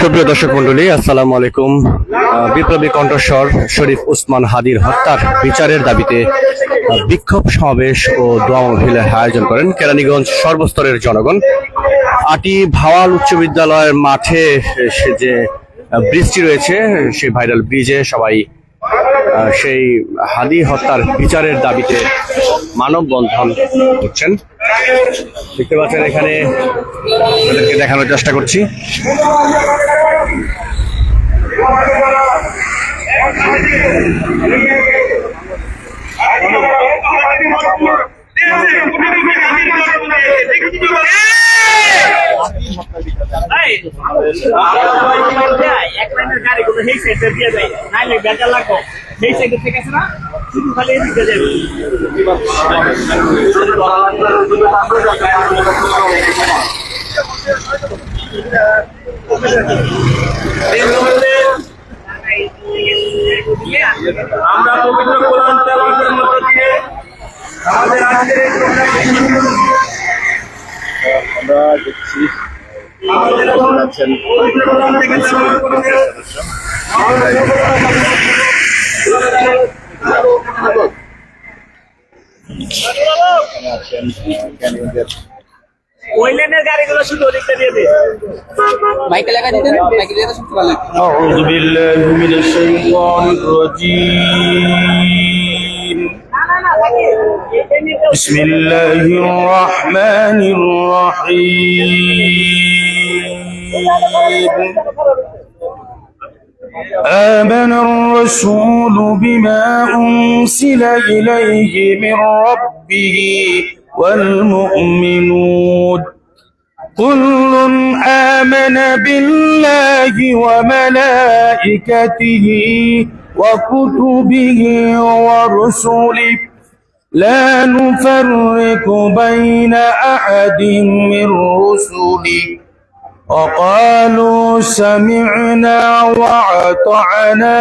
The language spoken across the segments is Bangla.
সুপ্রিয় দর্শক মন্ডলী, আসসালামু আলাইকুম। বিপ্লবী কণ্ঠস্বর শরীফ ওসমান হাদির হত্যার বিচারের দাবিতে বিক্ষোভ সমাবেশ ও দোয়া মাহফিলের আয়োজন করেন কেরানীগঞ্জ সর্বস্তরের জনগণ। আটি ভাওয়াল উচ্চ বিদ্যালয়ের মাঠে যে ব্রিজটি রয়েছে, সেই ভাইরাল ব্রিজে সবাই সেই হাদি হত্যার বিচারের দাবিতে মানববন্ধন করছেন। দেখতে পাচ্ছেন, এখানে দেখানোর চেষ্টা করছি। আমরা পবিত্র কোরআন তেলাওয়াতের মধ্য দিয়ে আমাদের আজকের এই আমরা দেখছি আছেন ওই লেনের গাড়িগুলো শুধু ওদিকটা দিয়ে দিন। মাইকে লাগা দিতেন, মাইকে লাগা শুনতে ভালো লাগতো। আউযু বিল্লাহি মিনাশ শাইতানির রাজীম। বিসমিল্লাহির রাহমানির রাহিম। آمن الرسول بما أنزل إليه من ربه والمؤمنون كل آمن بالله وملائكته وكتبه ورسله لا نفرق بين أحد من رسله وقالوا سمعنا وأطعنا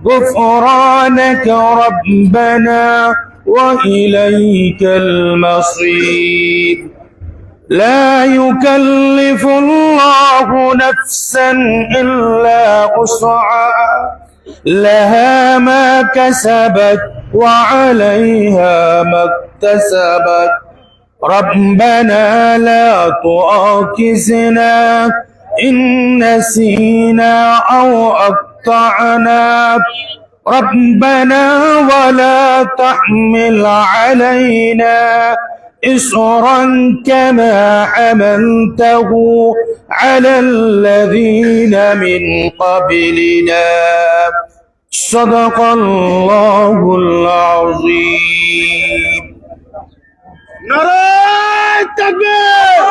غفرانك ربنا وإليك المصير لا يكلف الله نفسا إلا وسعها لها ما كسبت وعليها ما اكتسبت ربنا لا تؤاخذنا إن نسينا أو أخطأنا ربنا ولا تحمل علينا إصرا كما حملته على الذين من قبلنا صدق الله العظيم. নারায়ে তাকবীর,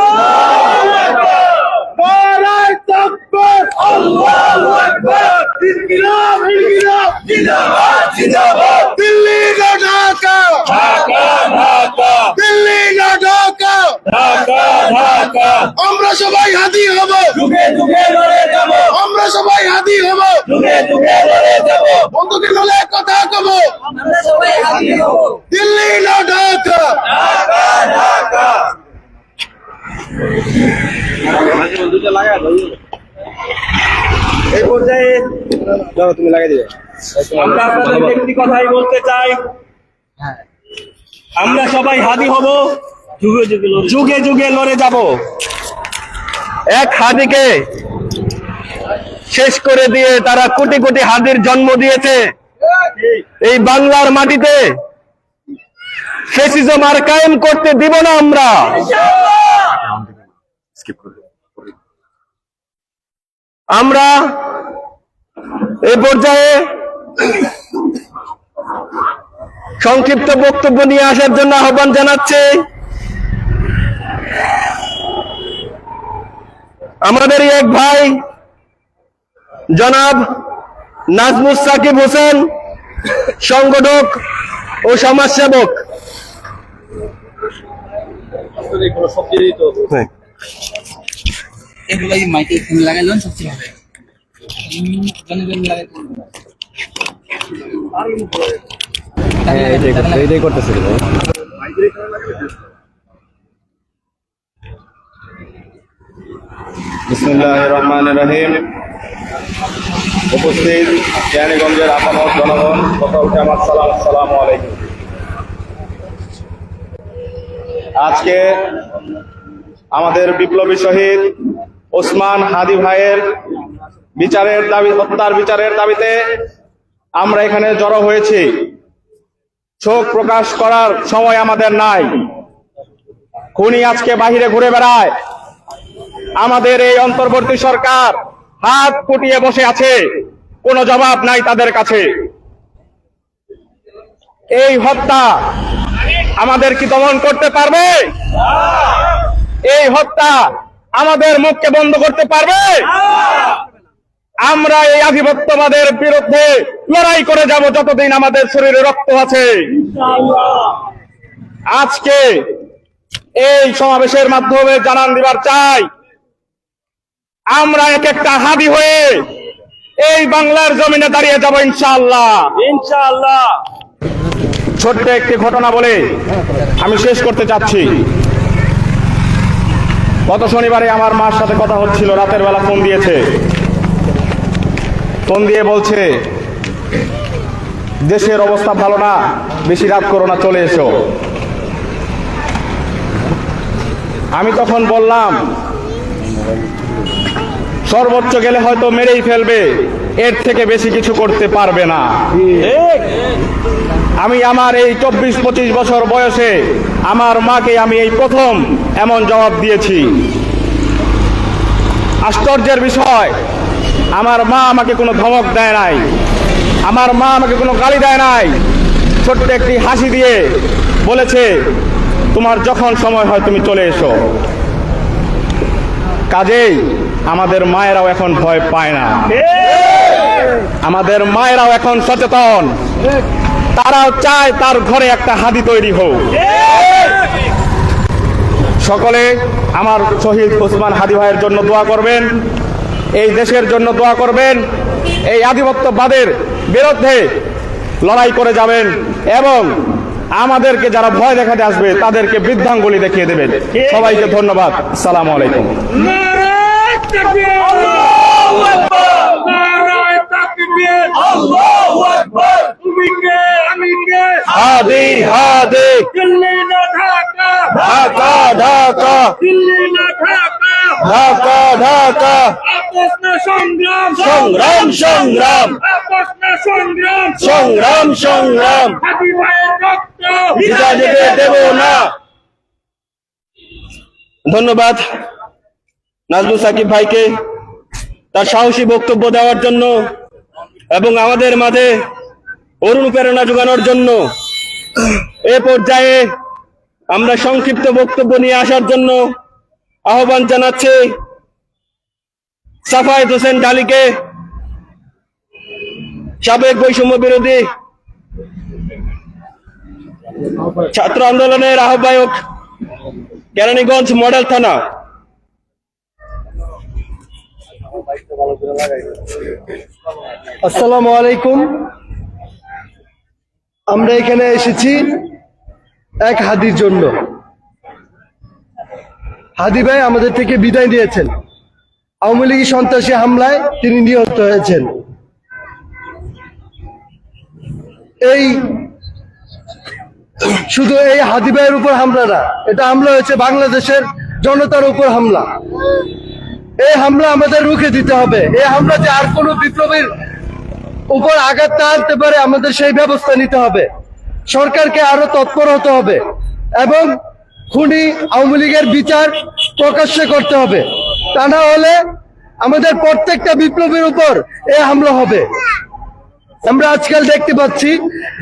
নারায়ে তাকবীর, আল্লাহু আকবার। ইনকিলাব ইনকিলাব জিন্দাবাদ জিন্দাবাদ। দিল্লি না ঢাকা, ঢাকা ঢাকা। দিল্লি না ঢাকা, ঢাকা ঢাকা। আমরা সবাই হাদি হব, যুগে যুগে লড়ে যাব। আমরা সবাই হাদি হব, যুগে যুগে লড়ে যাব। বন্ধুকে লড়ে কথা কব, আমরা সবাই হাদি হব। দিল্লি না ঢাকা, ঢাকা ঢাকা। এই পর্যায়ে তুমি লাগাই দিবে। আমরা আপনাদের একটি কথাই বলতে চাই, আমরা সবাই হাদি হব, যুগে যুগে লড়ে যাব। এক হাদিকে শেষ করে দিয়ে তারা কোটি কোটি হাদির জন্ম দিয়েছে এই বাংলার মাটিতে। ফ্যাসিজম আর কায়েম করতে দিব না আমরা। আমরা এই পর্যায়ে সংক্ষিপ্ত বক্তব্য নিয়ে আসার জন্য আহ্বান জানাচ্ছি আমাদেরই এক ভাই জনাব নাজমুস সাকিব হোসেন, সংগঠক ও সমাজসেবক। এগুলাই মাইকে লাগাইলেন সবচেয়ে ভালো। এটাই করতেছে। বিসমিল্লাহির রহমানির রহিম। উপস্থিত কেরানীগঞ্জের আপামর জনগণ, সকলকে আমার সালাম, আসসালামু আলাইকুম। আজকে আমাদের বিপ্লবী শহীদ ওসমান হাদি ভাইয়ের হত্যার বিচারের দাবিতে আমরা এখানে জড়ো হয়েছি। শোক প্রকাশ করার সময় আমাদের নাই। খুনি আজকে বাহিরে ঘুরে বেড়ায়। আমাদের এই অন্তর্বর্তী সরকার হাত ফুটিয়ে বসে আছে, কোনো জবাব নাই তাদের কাছে। এই হত্যা আমাদের কি দমন করতে পারবে? এই হত্যা আমাদের মুখকে বন্ধ করতে পারবে? আমরা এই আধিপত্যবাদের বিরুদ্ধে লড়াই করে যাব যতদিন আমাদের শরীরে রক্ত আছে। আজকে এই সমাবেশের মাধ্যমে জানান দিবার চাই, আমরা এক একটা হাদি হয়ে এই বাংলার জমিনে দাঁড়িয়ে যাব ইনশাআল্লাহ। ইনশাআল্লাহ। ছোট্ট একটি ঘটনা বলে আমি শেষ করতে চাচ্ছি। গত শনিবারে আমার মার সাথে কথা হচ্ছিল, রাতের বেলা ফোন দিয়েছে। ফোন দিয়ে বলছে দেশের অবস্থা ভালো না, বেশি রাত করো না, চলে এসো। আমি তখন বললাম সর্বোচ্চ গেলে হয়তো মেরেই ফেলবে, এর থেকে বেশি কিছু করতে পারবে না। আমি আমার এই 24-25 বছর বয়সে আমার মাকে আমি এই প্রথম এমন জবাব দিয়েছি। আশ্চর্যের বিষয়, আমার মা আমাকে কোনো ধমক দেয় নাই, আমার মা আমাকে কোনো গালি দেয় নাই। ছোট্ট একটি হাসি দিয়ে বলেছে তোমার যখন সময় হয় তুমি চলে এসো। কাজেই আমাদের মায়েরাও এখন ভয় পায় না, আমাদের মায়েরাও এখন সচেতন। তারাও চায় তার ঘরে একটা হাদি তৈরি হোক। সকলে আমার শহীদ ওসমান হাদি ভাইয়ের জন্য দোয়া করবেন, এই দেশের জন্য দোয়া করবেন। এই আধিপত্যবাদের বিরুদ্ধে লড়াই করে যাবেন এবং আমাদেরকে যারা ভয় দেখাতে আসবে তাদেরকে বৃদ্ধাঙ্গুলি দেখিয়ে দেবেন। সবাইকে ধন্যবাদ। আসসালামু আলাইকুম। হাদি হাদি, ঢাকা ঢাকা, ঢাকা ঢাকা, সংগ্রাম সংগ্রাম, সংগ্রাম সংগ্রাম, বিদায় যেতে দেব না। ধন্যবাদ নাজমুল সাকিব ভাইকে তার সাহসী বক্তব্য দেওয়ার জন্য এবং আমাদের মাঝে অনুপ্রেরণা যোগানোর জন্য। এ পর্যায়ে আমরা সংক্ষিপ্ত বক্তব্য নিয়ে আসার জন্য আহ্বান জানাচ্ছি সাফায়েত হোসেন ডালিকে, সাবেক বৈষম্য বিরোধী ছাত্র আন্দোলনের আহ্বায়ক, কেরানীগঞ্জ মডেল থানা। আসসালামু আলাইকুম। আমরা এখানে এসেছি এক হাদির জন্য। হাদি ভাই আমাদের থেকে বিদায় নিয়েছেন। আওয়ামী লীগ সন্ত্রাসী হামলায় তিনি নিহত হয়েছেন। এই শুধু এই হাদি ভাইয়ের উপর হামলা না, এটা হামলা হয়েছে বাংলাদেশের জনতার উপর হামলা। এই হামলা আমাদের রুখে দিতে হবে। এই হামলা যে আর কোনো বিপ্লবীর উপর আঘাত না আনতে পারে, আমাদের সেই ব্যবস্থা নিতে হবে। সরকারকে আরো তৎপর হতে হবে এবং খুনি আওয়ামী লীগের বিচার প্রকাশ্যে করতে হবে। তা না হলে আমাদের প্রত্যেকটা বিপ্লবীর উপর এই হামলা হবে। আমরা আজকাল দেখতে পাচ্ছি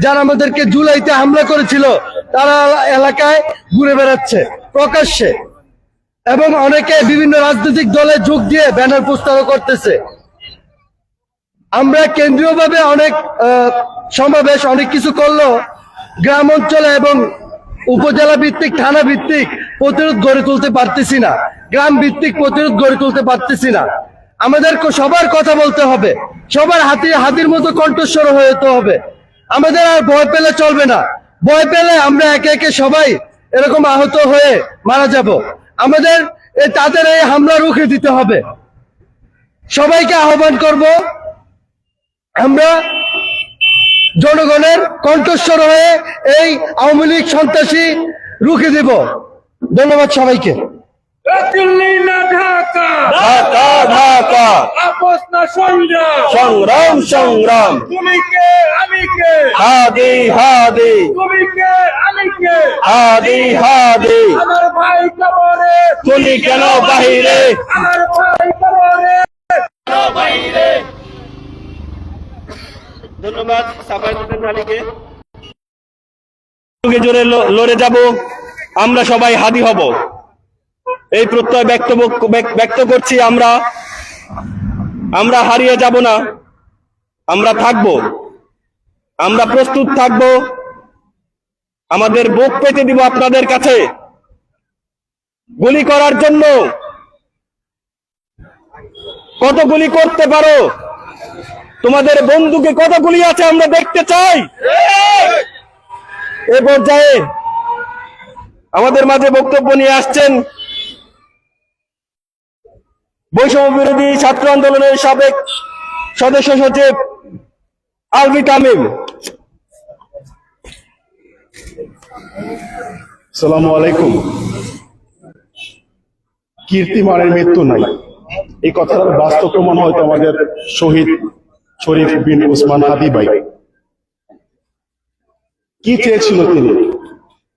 যারা আমাদেরকে জুলাইতে হামলা করেছিল তারা এলাকায় ঘুরে বেড়াচ্ছে প্রকাশ্যে এবং অনেকে বিভিন্ন রাজনৈতিক দলে যোগ দিয়ে ব্যানার পোস্টারও করতেছে। আমরা কেন্দ্রীয়ভাবে অনেক সমাবেশ অনেক কিছু করলেও গ্রাম অঞ্চলে এবং উপজেলা ভিত্তিক থানা ভিত্তিক প্রতিরোধ গড়ে তুলতে পারতেছি না, গ্রাম ভিত্তিক প্রতিরোধ গড়ে তুলতে পারতেছি না। আমাদের সবার কথা বলতে হবে, সবার হাতির মতো কণ্ঠস্বর হয়ে যেতে হবে। আমাদের আর ভয় পেলে চলবে না। ভয় পেলে আমরা একে একে সবাই এরকম আহত হয়ে মারা যাব। আমাদের তাদের এই হামলা রুখে দিতে হবে। সবাইকে আহ্বান করব, আমরা জনগণের কণ্ঠস্বর হয়ে এই আওয়ামী লীগ সন্ত্রাসী রুখে দেব। ধন্যবাদ সবাইকে। দিল্লি না ঢাকা, ঢাকা ঢাকা, আপোষ না সংগ্রাম, সংগ্রাম সংগ্রাম, তুমি কে আমি কে, হাদি হাদি, তুমি কে আমি কে, হাদি হাদি, আমার ভাই কবরে, তুমি কেন বাহিরে? আমার ভাই কবরে কেন বাইরে। ধন্যবাদ সাফায়েত হোসেন আলীকে। জোরে লড়ে যাব, আমরা সবাই হাদি হব, এই প্রত্যয় ব্যক্ত করছি। আমরা হারিয়ে যাব না, আমরা থাকব, আমরা প্রস্তুত থাকব, আমাদের বুক পেতে দিব আপনাদের কাছে গুলি করার জন্য। কত গুলি করতে পারো, তোমাদের বন্দুকে কত গুলি আছে আমরা দেখতে চাই। এ পর্যায়ে আমাদের মাঝে বক্তব্য নিয়ে আসছেন বৈষম্য বিরোধী ছাত্র আন্দোলনের সাবেক সদস্য সচিব আলভি তামিম। আসসালামু আলাইকুম। কীর্তিমানের মৃত্যু নাই, এই কথাটার বাস্তব প্রমাণ হয়তো আমাদের শহীদ শরীফ বিন ওসমান হাদি ভাই। কি চেয়েছিল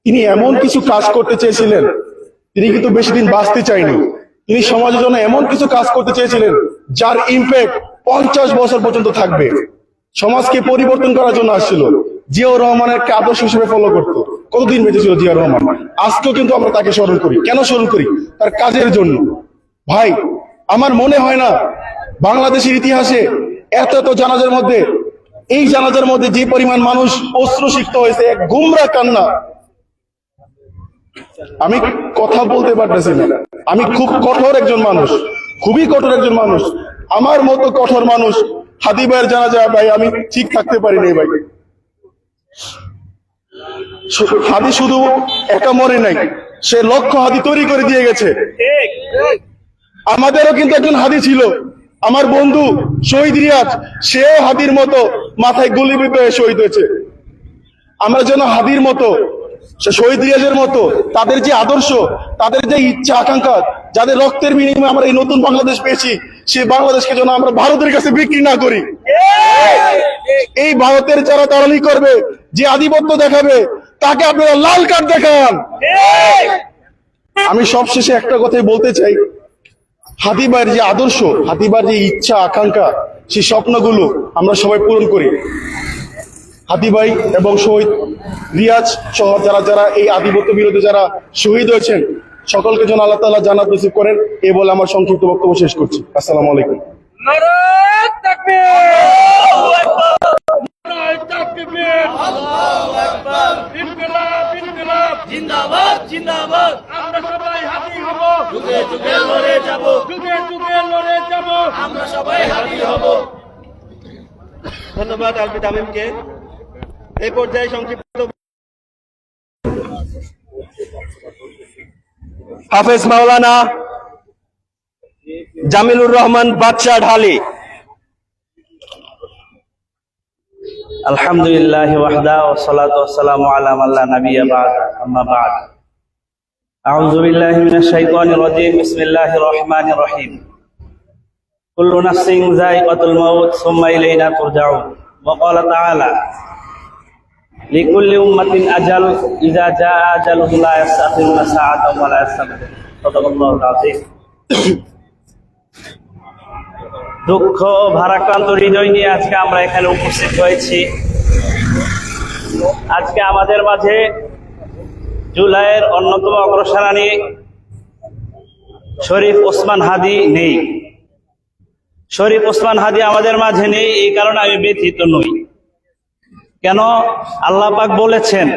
তিনি এমন কিছু কাজ করতে চেয়েছিলেন, তিনি কিন্তু বেশি দিন বাঁচতে চাইনি। তিনি সমাজের জন্য এমন কিছু কাজ করতে চেয়েছিলেন যার ইম্প্যাক্ট 50 বছর পর্যন্ত থাকবে। সমাজকে পরিবর্তন করার জন্য আসছিল। জিয়াউর রহমানের আদর্শ হিসেবে ফলো করতো। কতদিন বেঁচে ছিল জিয়াউর রহমান? আজকেও কিন্তু আমরা তাকে স্মরণ করি। কেন স্মরণ করি? তার কাজের জন্য। ভাই, আমার মনে হয় না বাংলাদেশের ইতিহাসে এত জানাজার মধ্যে, এই জানাজার মধ্যে যে পরিমাণ মানুষ অশ্রুসিক্ত হয়েছে, এক গুমরা কান্না। আমি কথা বলতে পারতেছি না। আমি খুব কঠোর একজন মানুষ, খুবই কঠোর একজন মানুষ। আমার মতো কঠোর মানুষ হাদি ভাইয়ের জানাজা ভাই আমি ঠিক থাকতে পারিনি ভাই। হাদি শুধু একা মরে নাই, সে লক্ষ হাদি তৈরি করে দিয়ে গেছে। আমাদেরও কিন্তু একজন হাদি ছিল, আমার বন্ধু শহীদ রিয়াজ, সেও হাদির মতো মাথায় গুলিবিদ্ধ হয়ে শহীদ হয়েছে। আমরা যেন হাদির মতো, শহীদ রিয়াজের মতো তাদের যে আদর্শ, তাদের যে ইচ্ছা আকাঙ্ক্ষা, যাদের রক্তের বিনিময়ে আমরা এই নতুন বাংলাদেশ পেয়েছি, সেই বাংলাদেশকে যেন আমরা ভারতের কাছে বিক্রি না করি। এই ভারতের যারা দালালি করবে, যে আধিপত্য দেখাবে, তাকে আপনারা লাল কার্ড দেখান। আমি সবশেষে একটা কথাই বলতে চাই, হাদি ভাইয়ের যে আদর্শ, হাদি ভাইয়ের যে ইচ্ছা আকাঙ্ক্ষা, সেই স্বপ্নগুলো আমরা সবাই পূরণ করি। হাদি ভাই এবং শহীদ রিয়াজ সহ যারা এই আধিপত্য বিরোধী যারা শহীদ হয়েছেন, সকলকে যেন আল্লাহ তাআলা জান্নাত নসিব করেন, এই বলে আমার সংক্ষিপ্ত বক্তব্য শেষ করছি। আসসালামু আলাইকুম। নারায়ে তাকবীর, আল্লাহু আকবার, নারায়ে তাকবীর, আল্লাহু আকবার, ইনকিলাব ইনকিলাব, জিন্দাবাদ জিন্দাবাদ। আমরা সবাই হাদি হব, যুগে যুগে লড়ে যাব, যুগে যুগে লড়ে যাব, আমরা সবাই হাদি হব। ধন্যবাদ আলভি তামিমকে। এই পর্যায়ে সংক্ষিপ্ত হাফেজ মাওলানা জামিলুর রহমান বাদশাহ ঢালি। আলহামদুলিল্লাহি ওয়াহদা ওয়াসসালাতু ওয়াসসালামু আলা মান লা নাবিয়্যা বা'দা, আম্মা বা'দ। আউযু বিল্লাহি মিনাশ শাইতানির রাজীম। বিসমিল্লাহির রহমানির রহিম। কুল্লু নাফসিন যায়িকাতুল মাউত সুম্মা ইলাইনা তুরজাউন। ওয়া ক্বালা তাআলা লিকুল্লি উম্মাতিন আজাল ইযা জাআ আজালুহুম লা ইস্তাখিরুনা সাআতান ওয়া লা ইস্তাকদিরুন। সাদাকাল্লাহুল আযীম। দুঃখ ভারাক্রান্ত হৃদয় নিয়ে আজকে আমরা এখানে উপস্থিত হয়েছি। আজকে আমাদের মাঝে জুলাইয়ের অন্যতম অগ্রসেনানী শরীফ ওসমান হাদি নেই। শরীফ ওসমান হাদি আমাদের মাঝে নেই, এই কারণে আমি ব্যথিত নই। কেন? আল্লাহ পাক বলেছেন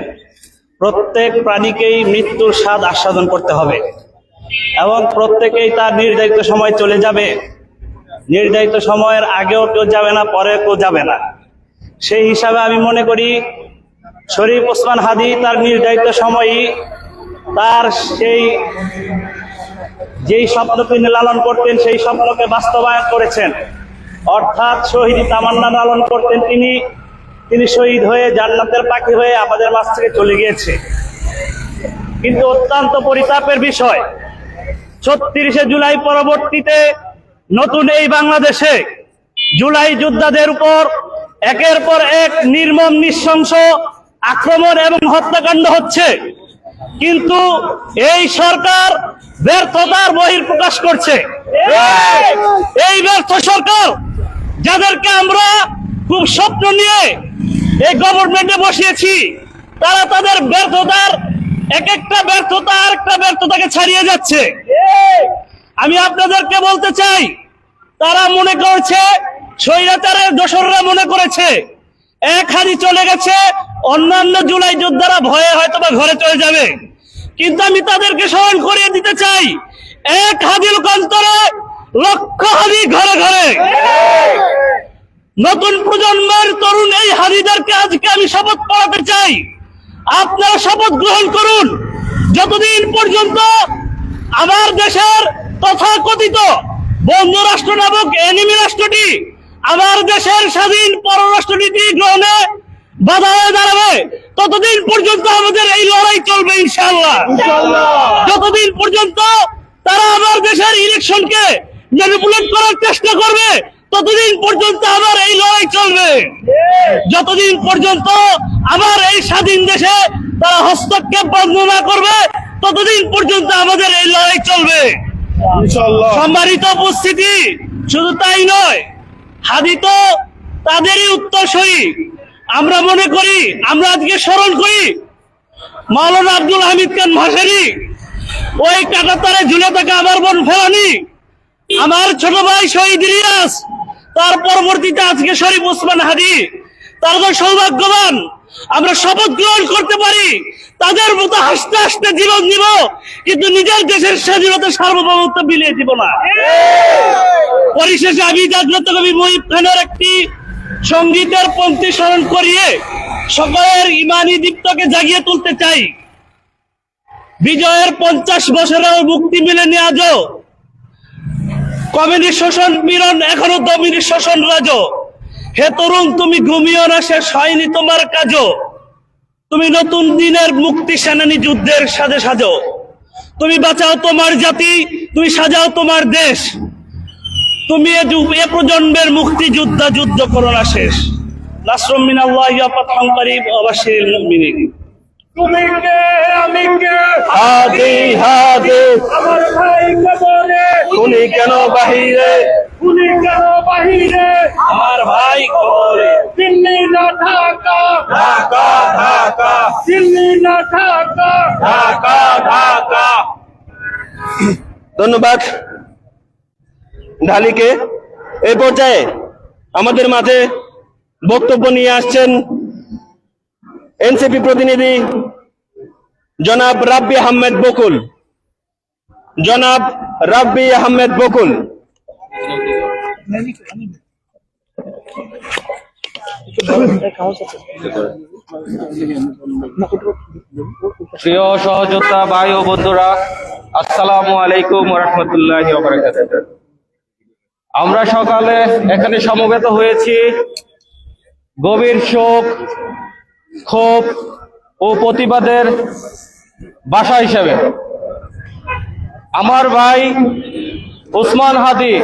প্রত্যেক প্রাণীকেই মৃত্যুর স্বাদ আস্বাদন করতে হবে এবং প্রত্যেকেই তার নির্ধারিত সময় চলে যাবে। নির্ধারিত সময়ের আগেও কেউ যাবে না, পরে কেউ যাবে না। সেই হিসাবে আমি মনে করি শরীফ ওসমান হাদি তার নির্ধারিত সময়ই তার সেই যেই স্বপ্ন তিনি লালন করতেন সেই স্বপ্নকে বাস্তবায়ন করেছেন। অর্থাৎ শহীদ তামান্না লালন করতেন তিনি শহীদ হয়ে জান্নাতের পাখি হয়ে আমাদের মাঝ থেকে চলে গিয়েছে। কিন্তু অত্যন্ত পরিতাপের বিষয়, ৩৬শে জুলাই পরবর্তীতে নতুন এই বাংলাদেশে জুলাই যোদ্ধাদের উপর একের পর এক নির্মম নৃশংস আক্রমণ এবং হত্যাকাণ্ড হচ্ছে, কিন্তু এই সরকার ব্যর্থতার বহিঃপ্রকাশ করছে। এই ব্যর্থ সরকার, যাদেরকে আমরা খুব স্বপ্ন নিয়ে এই গভর্নমেন্টে বসিয়েছি, তারা তাদের ব্যর্থতার এক একটা ব্যর্থতা আর একটা ব্যর্থতাকে ছাড়িয়ে যাচ্ছে। আমি আপনাদেরকে বলতে চাই, তারা মনে করছে, স্বৈরাচারের দোসররা মনে করেছে এক হাদি চলে গেছে, অন্যান্য জুলাই যোদ্ধারা ভয়ে হয়তো বা ঘরে চলে যাবে। কিন্তু আমি তাদেরকে স্মরণ করিয়ে দিতে চাই, এক হাদির রূপান্তরে লক্ষ হাদি ঘরে ঘরে। নতুন প্রজন্মের তরুণ এই হাদিদেরকে আজকে আমি শপথ পড়াতে চাই, আপনারা শপথ গ্রহণ করুন, যতদিন পর্যন্ত আমার দেশের তথাকথিত বন্ধু রাষ্ট্র নামক এনিমি রাষ্ট্রটি আমার দেশের স্বাধীন পররাষ্ট্রনীতি গ্রহণে বাধা হয়ে দাঁড়াবে, ততদিন পর্যন্ত আমাদের এই লড়াই চলবে ইনশাআল্লাহ। যতদিন পর্যন্ত তারা আমার দেশের ইলেকশনকে ম্যানিপুলেট করার চেষ্টা করবে, ততদিন পর্যন্ত আমার এই লড়াই চলবে। যতদিন পর্যন্ত আমার এই স্বাধীন দেশে তারা হস্তক্ষেপ বন্ধ না করবে, ততদিন পর্যন্ত আমাদের এই লড়াই চলবে। সম্মানিত উপস্থিতি, শুধু তাই নয়, হাদি তো তাদেরই উত্তরসূরি। আমরা মনে করি, আমরা আজকে স্মরণ করি মাওলানা আব্দুল হামিদ খান ভাসানী, ওই কাঁটাতারে ঝুলে থাকা আমার বোন ফেরানি, আমার ছোট ভাই শহীদ ইলিয়াস, তার পরবর্তীতে আজকে শরীফ ওসমান হাদি। তারা তো সৌভাগ্যবান, আমরা শপথ গ্রহণ করতে পারি তাদের মতো হাসতে হাসতে জীবন দিব, কিন্তু নিজের দেশের স্বাধীনতা সার্বভৌমত্ব বিলিয়ে দিব না। পরিশেষে আমি জাগ্রত কবি মুহিব খানের একটি সঙ্গীতের পংক্তি স্মরণ করিয়ে সকলের ইমানি দীপ্তকে জাগিয়ে তুলতে চাই। বিজয়ের 50 বছরেও মুক্তি মিলেনি আজও, কমিনি শোষণ পীড়ন এখনো দমিনি শোষণ রাজ। হে তরুণ, তুমি ঘুমিও না, শেষ হয়নি তোমার কাজও। তুমি নতুন দিনের মুক্তি সেনানী যুদ্ধের সাজে সাজো। তুমি বাঁচাও তোমার জাতি, তুমি সাজাও তোমার দেশ। তুমি এ প্রজন্মের মুক্তি যোদ্ধা, যুদ্ধ করো না শেষ। নাসরুম মিনাল্লাহি ওয়া ফাতহুন করিব ওয়া বাশশিরিল মুমিনিন। তুমি কে আমি কে, হাদি হাদি আমার ভাই কবরে, খুনি কেন বাহিরে, খুনি কেন বাহিরে, আমার ভাই কবরে। দিল্লি না ঢাকা, ঢাকা ঢাকা দিল্লি না ঢাকা, ঢাকা ঢাকা। ধন্যবাদ ঢালিকে। এই পর্যায়ে আমাদের মাঝে বক্তব্য নিয়ে আসছেন এনসিপি প্রতিনিধি জনাব রাব্বি আহমেদ বকুল। জনাব রাব্বি আহমেদ বকুল। প্রিয় সহযোদ্ধা ভাই ও বন্ধুরা, আসসালামু আলাইকুম ওয়া রাহমাতুল্লাহি ওয়া বারাকাতুহু। আমরা সকালে এখানে সমবেত হয়েছি গভীর শোক, ক্ষোভ ও প্রতিবাদের ভাষা হিসেবে। আমার ভাই ওসমান হাদি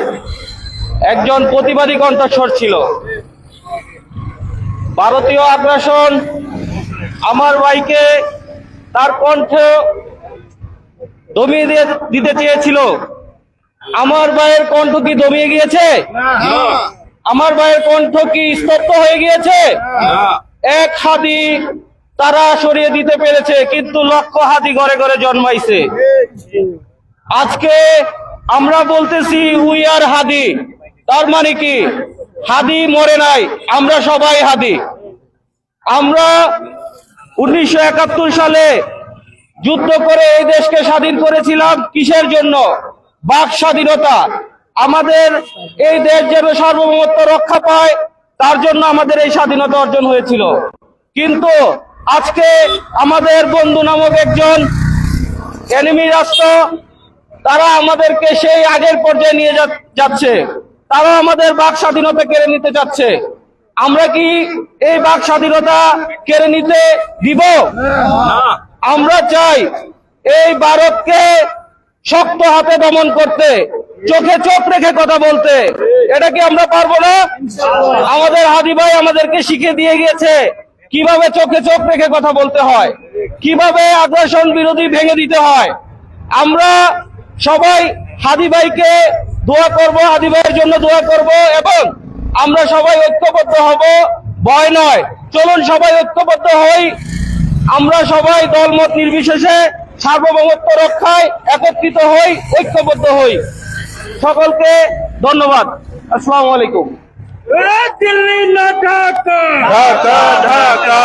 একজন প্রতিবাদী কণ্ঠস্বর ছিল। ভারতীয় আগ্রাসন আমার ভাইকে তার কণ্ঠ দমিয়ে দিতে চেয়েছিল। আমার ভাইয়ের কণ্ঠ কি দমিয়ে গিয়েছে? আমার ভাইয়ের কণ্ঠ কি স্তব্ধ হয়ে গিয়েছে? এক হাদি তারা সরিয়ে দিতে পেরেছে, কিন্তু লক্ষ হাদি ঘরে ঘরে জন্মাইছে। আজকে আমরা বলতেছি উই আর হাদি, তার মানে কি হাদি মরে নাই, আমরা সবাই হাদি। আমরা 1971 সালে যুদ্ধ করে এই দেশকে স্বাধীন করেছিলাম। কিসের জন্য? বাক স্বাধীনতা। আমাদের এই দেশ যেন সার্বভৌমত্ব রক্ষা পায়, তার জন্য আমাদের এই স্বাধীনতা অর্জন হয়েছিল। কিন্তু আজকে আমাদের বন্ধু নামক একজন এনিমি রাষ্ট্র তারা আমাদেরকে সেই আগের পর্যায়ে নিয়ে যাচ্ছে। তারা আমাদের বাক স্বাধীনতা কেড়ে নিতে যাচ্ছে। আমরা কি এই বাক স্বাধীনতা কেড়ে নিতে দিব? আমরা চাই এই ভারতকে শক্ত হাতে দমন করতে, চোখে চোখ রেখে কথা বলতে। এটা কি আমরা পারবো না? আমাদের হাদি ভাই আমাদেরকে শিখিয়ে দিয়ে গিয়েছে কিভাবে চোখে চোখ রেখে কথা বলতে হয়, কিভাবে আগ্রাসন বিরোধী ভেঙে দিতে হয়। আমরা সবাই হাদি ভাইকে দোয়া করব, হাদি ভাইয়ের জন্য দোয়া করব, এবং আমরা সবাই ঐক্যবদ্ধ হব। ভয় নয়, চলুন সবাই ঐক্যবদ্ধ হই। আমরা সবাই দলমত নির্বিশেষে সার্বভৌমত্ব রক্ষায় একত্রিত হই, ঐক্যবদ্ধ হই। সকলকে ধন্যবাদ। আসসালামু আলাইকুম। দিল্লি না ঢাকা, ঢাকা ঢাকা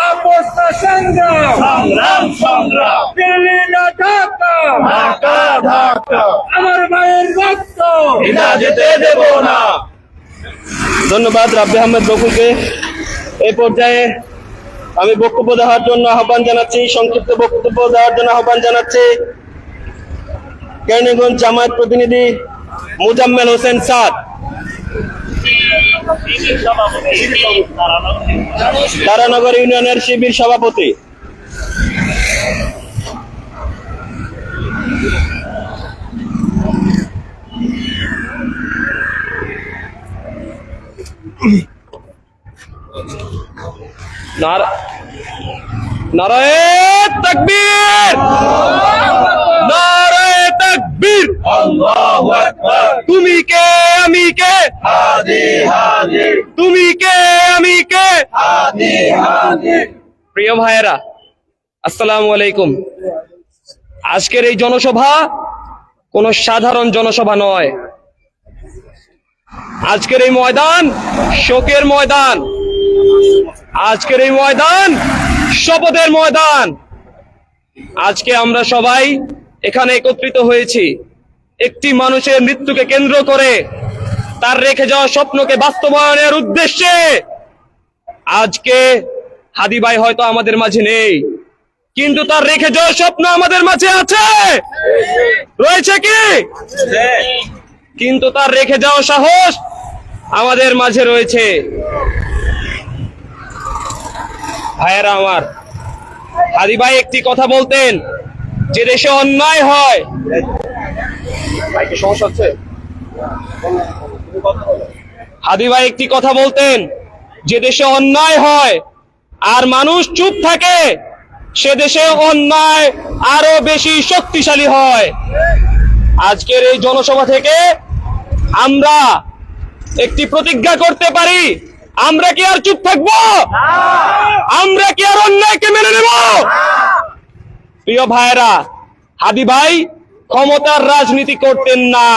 আপোষ না সংগ্রাম, সংগ্রাম সংগ্রাম, দিল্লি না ঢাকা, ঢাকা ঢাকা, আমার ভাইয়ের রক্ত বিনা যেতে দেব না। ধন্যবাদ রাব্বি আহমেদ বকুলকে। এই পর্যায়ে আমি বক্তব্য দেওয়ার জন্য আহ্বান জানাচ্ছি, সংক্ষিপ্ত বক্তব্য দেওয়ার জন্য আহ্বান জানাচ্ছি কেরানীগঞ্জ জামায়াত প্রতিনিধি মুজাম্মেল হোসেন সাদ, তারানগর ইউনিয়নের শিবির সভাপতি। নারায়ে তাকবীর, নারায়ে তাকবীর, আল্লাহু আকবার, তুমি কে আমি কে, হাদি হাদি, তুমি কে আমি কে। হাদি হাদি। প্রিয় ভাইয়েরা, আসসালামু আলাইকুম। আজকের এই জনসভা কোন সাধারণ জনসভা নয়। আজকের এই ময়দান শোকের ময়দান, আজকের এই ময়দান শপথের ময়দান। আজকে আমরা সবাই এখানে একত্রিত হয়েছি একটি মানুষের মৃত্যুকে কেন্দ্র করে, তার রেখে যাওয়া স্বপ্নকে বাস্তবায়নের উদ্দেশ্যে। আজকে হাদি ভাই হয়তো আমাদের মাঝে নেই, কিন্তু তার রেখে যাওয়া স্বপ্ন আমাদের মাঝে আছে, রয়েছে কি? কিন্তু তার রেখে যাওয়া সাহস আমাদের মাঝে রয়েছে। ভাইয়েরা আমার, হাদি ভাই একটি কথা বলতেন, যে দেশে অন্যায় হয়, সমস্যা হচ্ছে, হাদি ভাই একটি কথা বলতেন, যে দেশে অন্যায় হয় আর মানুষ চুপ থাকে, সে দেশে অন্যায় আরো বেশি শক্তিশালী হয়। আজকের এই জনসভা থেকে আমরা একটি প্রতিজ্ঞা করতে পারি, আমরা কি আর চুপ থাকবো? আমরা কি আর অন্যায়কে মেনে নেব? প্রিয় ভাইরা, হাদি ভাই ক্ষমতার রাজনীতি করতেন না,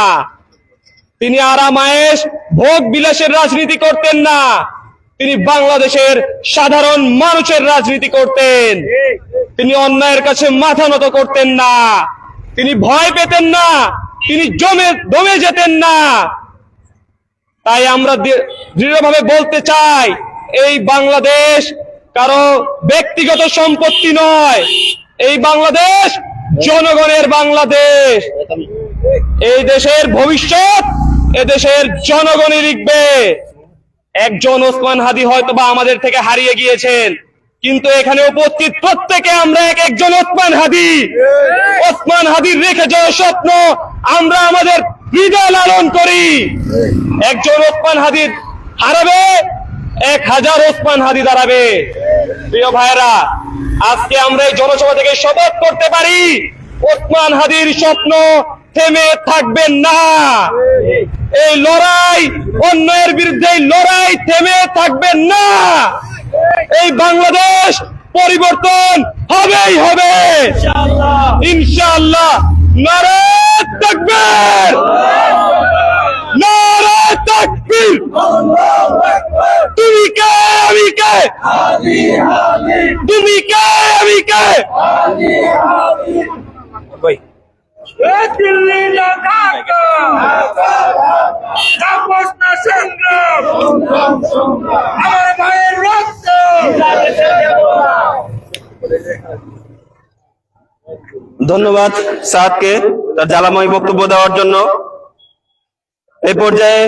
তিনি আরামায়েশ ভোগ বিলাসের রাজনীতি করতেন না, তিনি বাংলাদেশের সাধারণ মানুষের রাজনীতি করতেন। তিনি অন্যায়ের কাছে মাথা নত করতেন না, তিনি ভয় পেতেন না, তিনি দমে যেতেন না। তাই আমরা দৃঢ়ভাবে বলতে চাই, এই বাংলাদেশ কারো ব্যক্তিগত সম্পত্তি নয়, এই বাংলাদেশ জনগণের বাংলাদেশ। এই দেশের ভবিষ্যৎ এদেশের জনগণই লিখবে। একজন ওসমান হাদি হয়তোবা আমাদের থেকে হারিয়ে গিয়েছেন, কিন্তু এখানে উপস্থিত প্রত্যেকে আমরা এক একজন ওসমান হাদি। ওসমান হাদির রেখে যাওয়া স্বপ্ন আমরা আমাদের হৃদয় লালন করি। একজন ওসমান হাদি হারাবে, 1000 ওসমান হাদি দাঁড়াবে। প্রিয় ভাইরা, আজকে আমরা এই জনসভা থেকে শপথ করতে পারি, ওসমান হাদির স্বপ্ন থেমে থাকবেন না। এই লড়াই, অন্যায়ের বিরুদ্ধে লড়াই থেমে থাকবেন না। এই বাংলাদেশ পরিবর্তন হবেই হবে ইনশাআল্লাহ। নারায়ে তাকবীর, নারায়ে তাকবীর, তুমি কে আমি কে, তুমি কে আমি কে। দিল্লি না ঢাকা, আপোষ না সংগ্রাম, আমার ভাইয়ের রক্ত ধন্যবাদ সাদকে তার জ্বালাময় বক্তব্য দেওয়ার জন্য। এই পর্যায়ে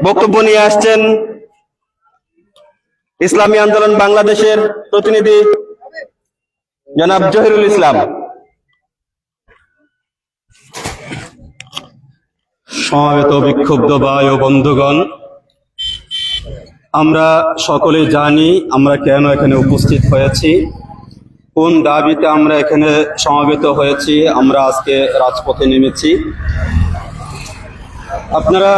বক্তব্য নিয়ে আসছেন ইসলামী আন্দোলন বাংলাদেশের প্রতিনিধি জনাব জহিরুল ইসলাম। সমবেত বিক্ষুব্ধ ভাই ও বন্ধুগণ, আমরা সকলেই জানি আমরা কেন এখানে উপস্থিত হয়েছি, কোন দাবিতে আমরা এখানে সমবেত হয়েছি। আমরা আজকে রাজপথে নেমেছি। আপনারা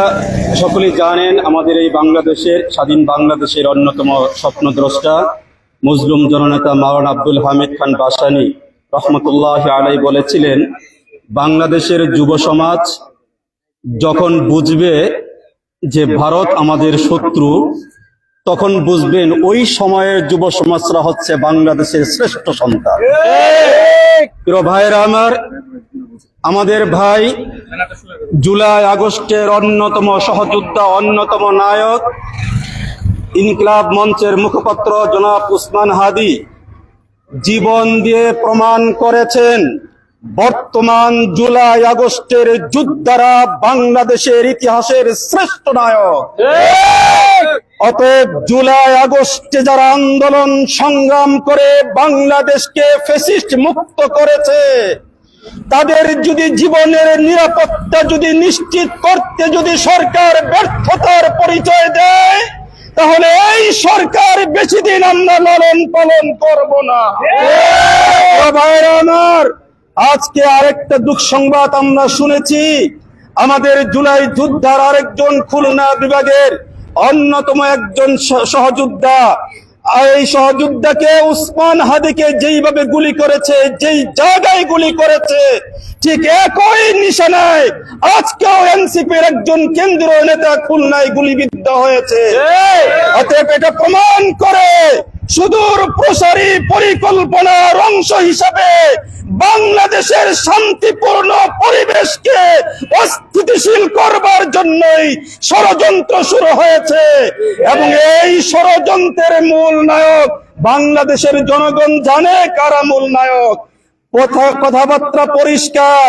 সকলেই জানেন আমাদের এই বাংলাদেশের, স্বাধীন বাংলাদেশের অন্যতম স্বপ্নদ্রষ্টা মুসলিম জননেতা মাওলানা আব্দুল হামিদ খান ভাসানী রহমতুল্লাহ আলাইহি বলেছিলেন, বাংলাদেশের যুব সমাজ যখন বুঝবে যে ভারত আমাদের শত্রু, তখন বুঝবেন ওই সময়ের যুব সমাজরা হচ্ছে বাংলাদেশের শ্রেষ্ঠ সন্তান। প্রিয় ভাইরা আমার, আমাদের ভাই জুলাই আগস্টের অন্যতম সহযোদ্ধা, অন্যতম নায়ক, ইনকিলাব মঞ্চের মুখপাত্র জনাব উসমান হাদী জীবন দিয়ে প্রমাণ করেছেন বর্তমান জুলাই আগস্টের যোদ্ধারা বাংলাদেশের ইতিহাসের শ্রেষ্ঠ নায়ক। অতএব জুলাই আগস্টে যারা আন্দোলন সংগ্রাম করে বাংলাদেশকে ফ্যাসিস্ট মুক্ত করেছে, তাদের যদি জীবনের নিরাপত্তা যদি নিশ্চিত করতে যদি সরকার ব্যর্থতার পরিচয় দেয়, তাহলে এই সরকার বেশি দিন আমরা লালন পালন করব না। ভাইরা আমার, আজকে আরেকটা দুঃখ সংবাদ আমরা শুনেছি। আমাদের জুলাই যোদ্ধার আরেকজন খুলনা বিভাগের অন্যতম একজন সহযোদ্ধা, এই সহযোদ্ধাকে উসমান হাদীকে যেইভাবে গুলি করেছে, যেই জায়গায় গুলি করেছে, ঠিক একই নিশানায় আজকেও এনসিপির একজন কেন্দ্রীয় নেতা খুলনায় গুলিবিদ্ধ হয়েছে। অতএব এটা প্রমাণ করে সুদূর প্রসারী পরিকল্পনার অংশ হিসাবে বাংলাদেশের শান্তিপূর্ণ পরিবেশকে অস্থিতিশীল করবার জন্যই ষড়যন্ত্র শুরু হয়েছে, এবং এই ষড়যন্ত্রের মূল নায়ক বাংলাদেশের জনগণ জানে কারা মূল নায়ক। কথাবার্তা পরিষ্কার,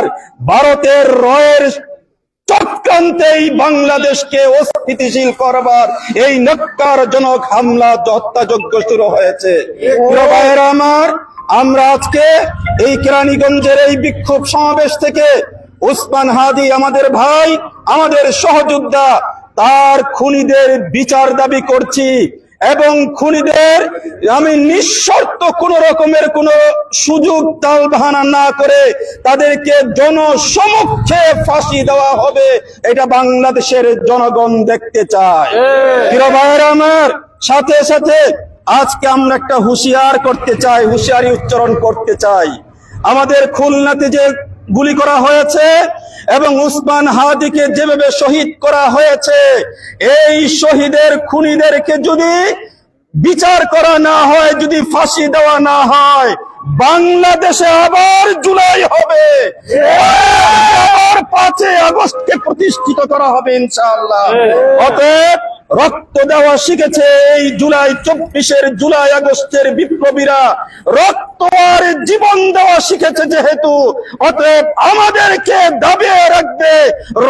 ভারতের রয়ের চক্রান্তেই বাংলাদেশকে অস্থিতিশীল করবার এই ন্যক্কারজনক হামলা হত্যাযজ্ঞ শুরু হয়েছে। ভাইয়েরা আমার, আমরা আজকে এই কেরানীগঞ্জের এই বিক্ষোভ সমাবেশ থেকে উসমান হাদী আমাদের ভাই, আমাদের সহযোদ্ধা, তার খুনিদের বিচার দাবি করছি, এবং খুনিদের আমি নিঃশর্ত কোন রকমের কোন সুযোগ তাল বাহানা না করে তাদেরকে জনসমক্ষে ফাঁসি দেওয়া হবে, এটা বাংলাদেশের জনগণ দেখতে চায়। প্রিয় ভাইয়েরা আমার, সাথে সাথে আজকে আমরা একটা হুঁশিয়ার করতে চাই, হুঁশিয়ারি উচ্চারণ করতে চাই। আমাদের খুলনাতে যে গুলি করা হয়েছে এবং উসমান হাদীকে যেভাবে শহীদ করা হয়েছে, এই শহীদের খুনিদেরকে যদি বিচার করা না হয়, যদি ফাঁসি দেওয়া না হয়, বাংলাদেশে আবার জুলাই হবে, আবার 5 আগস্টকে প্রতিষ্ঠিত করা হবে ইনশাআল্লাহ। অতএব রক্ত দেওয়া শিখেছে এই জুলাই 24-এর জুলাই আগস্টের বিপ্লবীরা, রক্ত আর জীবন দেওয়া শিখেছে যেহেতু, অতএব আমাদেরকে দাবিয়ে রাখবে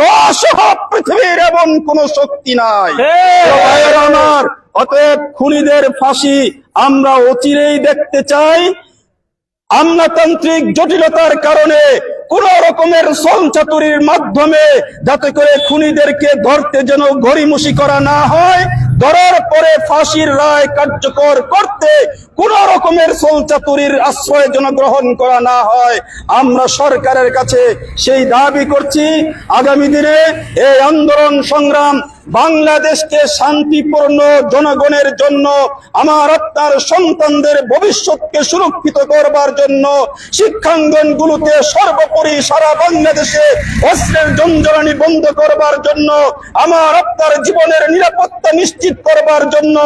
রসহ পৃথিবীর এমন কোন শক্তি নাই। আমার অতএব খুনিদের ফাঁসি আমরা অচিরেই দেখতে চাই। আমলাতান্ত্রিক জটিলতার কারণে কোন রকমের ছলচাতুরির মাধ্যমে যাতে করে খুনিদেরকে ধরতে যেন গড়িমসি করা না হয়, ধরার পরে ফাঁসির রায় কার্যকর করতে কোন রকমের ছলচাতুরির আশ্রয় যেন গ্রহণ করা না হয়, আমরা সরকারের কাছে সেই দাবি করছি। আগামী দিনে এই আন্দোলন সংগ্রাম বাংলাদেশকে শান্তিপূর্ণ জনগণের জন্য, আমার আপনার সন্তানদের ভবিষ্যৎকে সুরক্ষিত করবার জন্য, শিক্ষাঙ্গনগুলোতে সর্বোপরি সারা বাংলাদেশে অস্ত্রের জঞ্জরানি বন্ধ করবার জন্য, আমার আপনার জীবনের নিরাপত্তা নিশ্চিত করবার জন্য,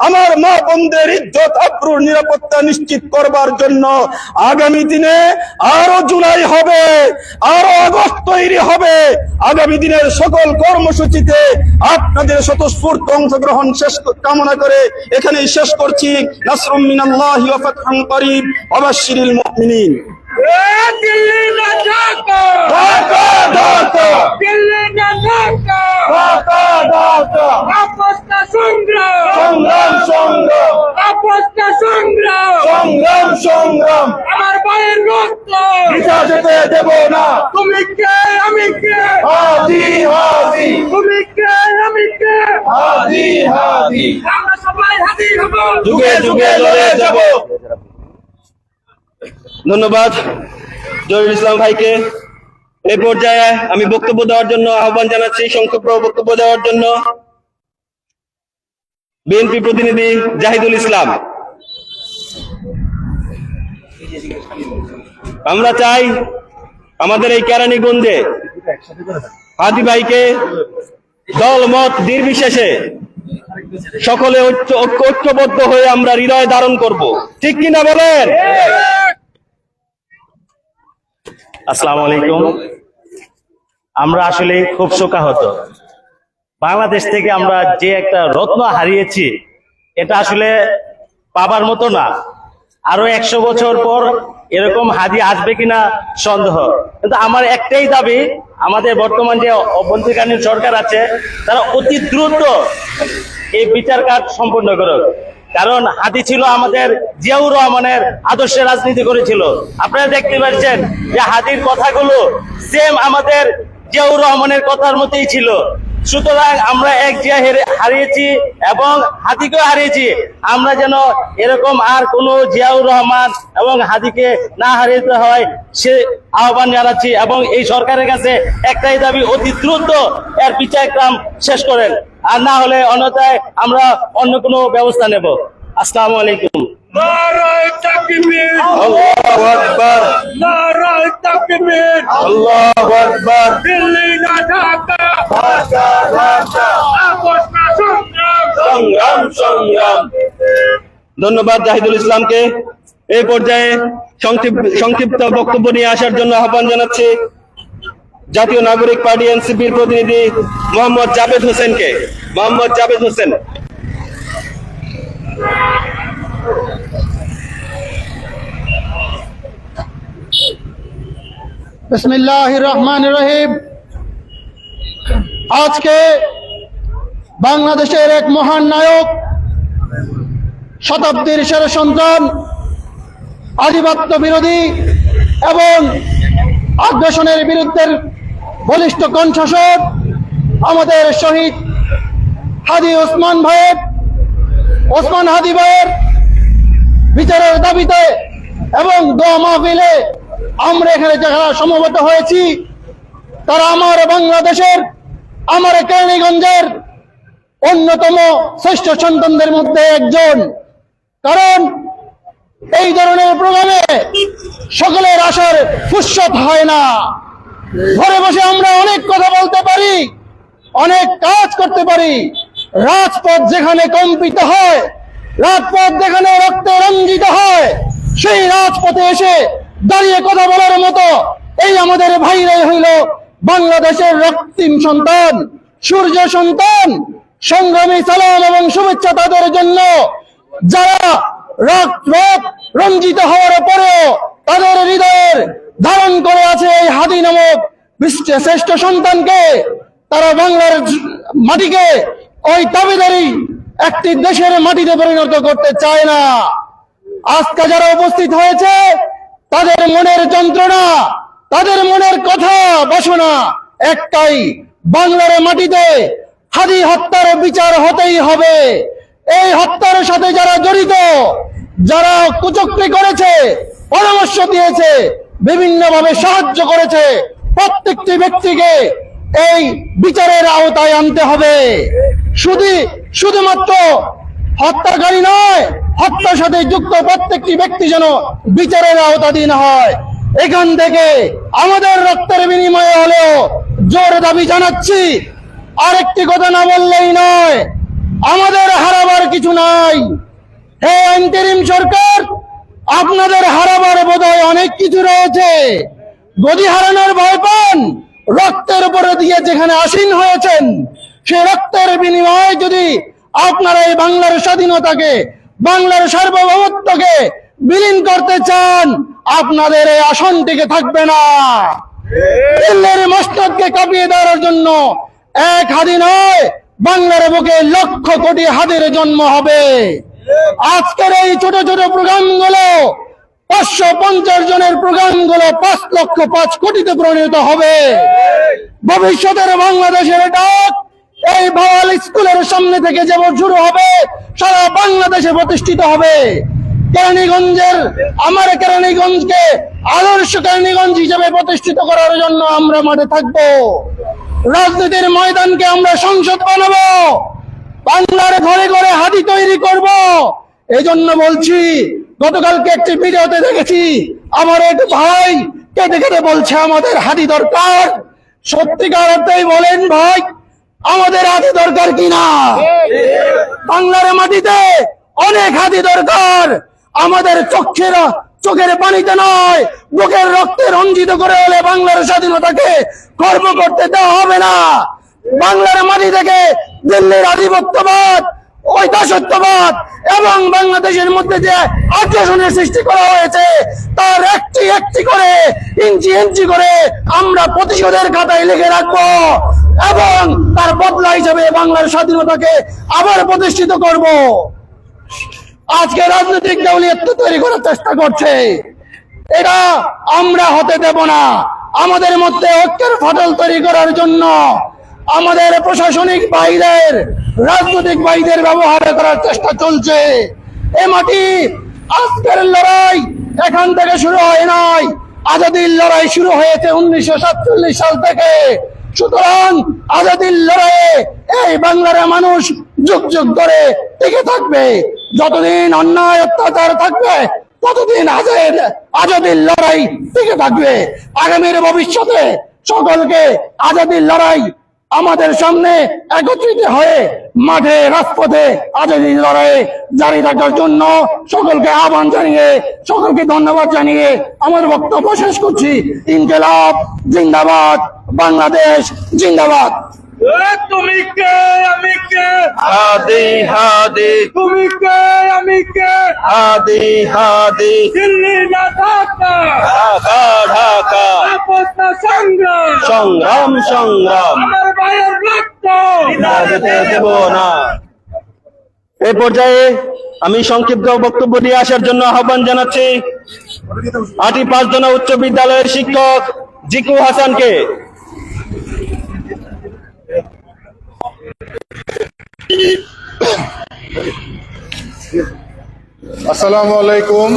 আমার মা বোনদের ইজ্জত আবরুর নিরাপত্তা নিশ্চিত করবার জন্য আগামী দিনে আরো জুলাই হবে, আরো আগস্ট তৈরি হবে, আগামী দিনের সকল কর্মসূচিতে আপনাদের স্বতঃস্ফূর্ত অংশগ্রহণ কামনা করে এখানেই শেষ করছি। নাসরুম মিনাল্লাহি ওয়া ফাতহুন করিব ওয়া বাশশিরিল মুমিনিন। দিল্লি না ঢাকা, ঢাকা ঢাকা দিল্লি না ঢাকা, ঢাকা ঢাকা আপস কা সংগ্রাম, সংগ্রাম সংগ্রাম আপস কা সংগ্রাম, সংগ্রাম সংগ্রাম আমার ভাইয়ের রক্ত পিছা যেতে দেব না। তুমি কে আমি কে, হাদি হাদি তুমি কে আমি কে, হাদি হাদি আমরা সবাই হাদি হব, যুগে যুগে লড়ে যাব। ধন্যবাদ জহিরুল ইসলাম ভাইকে। এই পর্যায়ে আমি বক্তব্য দেওয়ার জন্য আহ্বান জানাচ্ছি, সংক্ষিপ্ত বক্তব্য দেওয়ার জন্য বিএনপি প্রতিনিধি জাহিদুল ইসলাম। আমরা চাই আমাদের এই কেরানীগঞ্জে হাদি ভাইকে দল মত নির্বিশেষে সকলে ঐক্যবদ্ধ হয়ে আমরা হৃদয়ে ধারণ করব, ঠিক কিনা বলেন? আসসালামু আলাইকুম। আমরা আসলে খুব শোকাহত। বাংলাদেশ থেকে আমরা যে একটা রত্ন হারিয়েছি, এটা আসলে পাবার মতো না। আরো 100 বছর পর এরকম হাদি আসবে কিনা সন্দেহ। কিন্তু আমার একটাই দাবি, আমাদের বর্তমান যে অভ্যন্তরীণ সরকার আছে তারা অতি দ্রুত এই বিচার কাজ সম্পন্ন করুক। কারণ হাদি ছিল আমাদের জিয়াউর রহমানের আদর্শে রাজনীতি করেছিল। আপনারা দেখতে পাচ্ছেন যে হাদির কথাগুলো সেম আমাদের জিয়াউর রহমানের কথার মতোই ছিল। সুতরাং আমরা এক জিয়া হারিয়েছি এবং হাদিকেও হারিয়েছি। আমরা যেন এরকম আর কোনো জিয়াউর রহমান এবং হাদিকে না হারিয়ে হয় সে আহ্বান জানাচ্ছি। এবং এই সরকারের কাছে একটাই দাবি, অতি দ্রুত এর বিচারক্রম শেষ করেন, আর না হলে অন্যথায় আমরা অন্য কোনো ব্যবস্থা নেব। আসসালামু আলাইকুম। নারায়ে তাকবীর, আল্লাহু আকবার, নারায়ে তাকবীর, আল্লাহু আকবার। দিল্লি না ঢাকা, ঢাকা ঢাকা আপস কা সংগ্রাম, সংগ্রাম সংগ্রাম। ধন্যবাদ জাহিদুল ইসলামকে। এই পর্যায়ে সংক্ষিপ্ত বক্তব্য নিয়ে আসার জন্য আহ্বান জানাচ্ছি জাতীয় নাগরিক পার্টি এনসিপির প্রতিনিধি মোহাম্মদ জাবেদ হোসেনকে। মোহাম্মদ জাবেদ হোসেন। বিসমিল্লাহির রহমানির রহিম। আজকে বাংলাদেশের এক মহান নায়ক, শতাব্দীর সেরা সন্তান, আধিপত্য বিরোধী এবং আগ্রাসনের বিরুদ্ধে বলিষ্ঠ কণ্ঠস্বর আমাদের শহীদ হাদি ওসমান হাদি ভাইয়ের বিচারের দাবিতে এবং দোয়া মাহফিলে আমরা এখানে যারা সমবেত হয়েছি তারা আমার বাংলাদেশের, আমার কেরানীগঞ্জের অন্যতম শ্রেষ্ঠ সন্তানদের মধ্যে একজন। কারণ এই ধরনের প্রোগ্রামে সকলের আশার ফুরসত হয় না। ঘরে বসে আমরা অনেক কথা বলতে পারি, অনেক কাজ করতে পারি। রাজপথ যেখানে কম্পিত হয়, রাজপথ যেখানে রক্তে রঞ্জিত হয়, সেই রাজপথে এসে দাঁড়িয়ে কথা বলার মতো এই আমাদের ভাইরাই হইল বাংলাদেশের রক্তিম সন্তান, সূর্য সন্তান। সংগ্রামী সালাম এবং শুভেচ্ছা তাদের জন্য, যারা রক্ত রঞ্জিত হওয়ার পরেও তাদের হৃদয়ের ধারণ করে আছে এই হাদি নামক বিশ্বের শ্রেষ্ঠ সন্তানকে। তারা বাংলার মাটিকে ওই দাবিদারি একটি দেশের মাটিতে পরিণত করতে চায় না। আজকে যারা উপস্থিত হয়েছে তাদের মনের যন্ত্রণা, তাদের মনের কথা বাসনা একটাই, বাংলার মাটিতে হাদি হত্যার বিচার হতেই হবে। এই হত্যার সাথে যারা জড়িত, যারা কুচক্রি করেছে, পরামর্শ দিয়েছে, বিভিন্নভাবে সাহায্য করেছে, প্রত্যেকটি ব্যক্তিকে এই বিচারের আওতায় আনতে হবে। শুধুমাত্র হত্যাকারী নয়, হত্যার সাথে যুক্ত প্রত্যেকটি ব্যক্তি যেন বিচারের আওতাধীন হয়। এখান থেকে আমাদের রক্তের বিনিময়ে হলেও জোর দাবি জানাচ্ছি। আরেকটি কথা না বললেই নয়, আমাদের হারাবার কিছু নাই। হে ইন্টারিম সরকার, আপনাদের হারাবার বোধহয় অনেক কিছু রয়েছে। গদি হারানোর ভয় পান, রক্তের উপরে দিয়ে যেখানে আসীন হয়েছেন, সেই রক্তের বিনিময়ে যদি আপনারা এই বাংলার স্বাধীনতাকে, বাংলার সার্বভৌমত্বকে বিলীন করতে চান, আপনাদের এই আসন টিকে থাকবে না। দিল্লির মসনদকে কাঁপিয়ে দেওয়ার জন্য এক হাদি নয়, বাংলার বুকে লক্ষ কোটি হাদির জন্ম হবে। আজকের এই ছোট ছোট প্রোগ্রামগুলো 550 জনের প্রোগ্রামগুলো 5,05,00,000 পরিণত হবে। ভবিষ্যতের বাংলাদেশের ডাক এই ভাওয়াল স্কুলের সামনে থেকে যেমন শুরু হবে, সারা বাংলাদেশে প্রতিষ্ঠিত হবে। কেরানীগঞ্জের, আমার কেরানীগঞ্জকে আদর্শ কেরানীগঞ্জ হিসেবে প্রতিষ্ঠিত করার জন্য আমরা মাঠে থাকবো। রাজনীতির ময়দানকে আমরা সংসদ বানাবো, বাংলার ঘরে ঘরে হাদি তৈরি করব। এই জন্য বলছি, গতকালকে একটি ভিডিওতে দেখেছি আমার এক ভাই কেটে কেটে বলছে আমাদের হাদি দরকার। সত্যিকার অর্থেই বলেন ভাই, আমাদের হাদি দরকার কিনা? বাংলার মাটিতে অনেক হাদি দরকার। আমাদের চোখের পানিতে নয়, বুকের রক্তে রঞ্জিত করে হলে বাংলার স্বাধীনতাকে খর্ব করতে দেওয়া হবে না। বাংলার মাটি থেকে দিল্লির আধিপত্যবাদ, ঐতিহ্যবাদ এবং বাংলাদেশের মধ্যে যে আগ্রাসনের সৃষ্টি করা হয়েছে, তার একটি একটি করে, ইঞ্চি ইঞ্চি করে আমরা প্রতিশোধের খাতায় লিখে রাখবো এবং তার বদলা হিসেবে বাংলার স্বাধীনতাকে আবার প্রতিষ্ঠিত করব। আজকে রাজনৈতিক দলীয়ত্ব তৈরি করার চেষ্টা করছে, এটা আমরা হতে দেব না। আমাদের মধ্যে ঐক্যের ফাটল তৈরি করার জন্য আমাদের প্রশাসনিক ভাইদের, রাজনৈতিক ভাইদের ব্যবহার করার চেষ্টা চলছে। এ মাটি আজকের লড়াই এখান থেকে শুরু হয় নাই, আজাদির লড়াই শুরু হয়েছে 1947 সাল থেকে। সুতরাং আজাদির লড়াইয়ে এই বাংলার মানুষ যুগ যুগ ধরে টিকে থাকবে। যতদিন অন্যায় অত্যাচার থাকবে, ততদিন আজাদির লড়াই টিকে থাকবে। আগামীর ভবিষ্যতে সকলকে আজাদির লড়াই আমাদের সামনে একত্রিত হয়ে মাঠে রাজপথে আজাদির লড়াই জারি রাখার জন্য সকলকে আহ্বান জানিয়ে, সকলকে ধন্যবাদ জানিয়ে আমার বক্তব্য শেষ করছি। ইনকিলাব জিন্দাবাদ, বাংলাদেশ জিন্দাবাদ। তুমি কে আমি কে, হাদি হাদি, তুমি কে আমি কে, হাদি হাদি, দিল্লি না ঢাকা, ঢাকা ঢাকা, আপস না সংগ্রাম, সংগ্রাম সংগ্রাম, আমার ভাইয়ের রক্ত যেতে দেব না। এই পর্যায়ে আমি সংক্ষিপ্ত বক্তব্য দিয়ে আসার জন্য আহ্বান জানাচ্ছি আটি 5 জনা উচ্চ বিদ্যালয়ের শিক্ষক জিকু হাসানকে। আসসালামু আলাইকুম,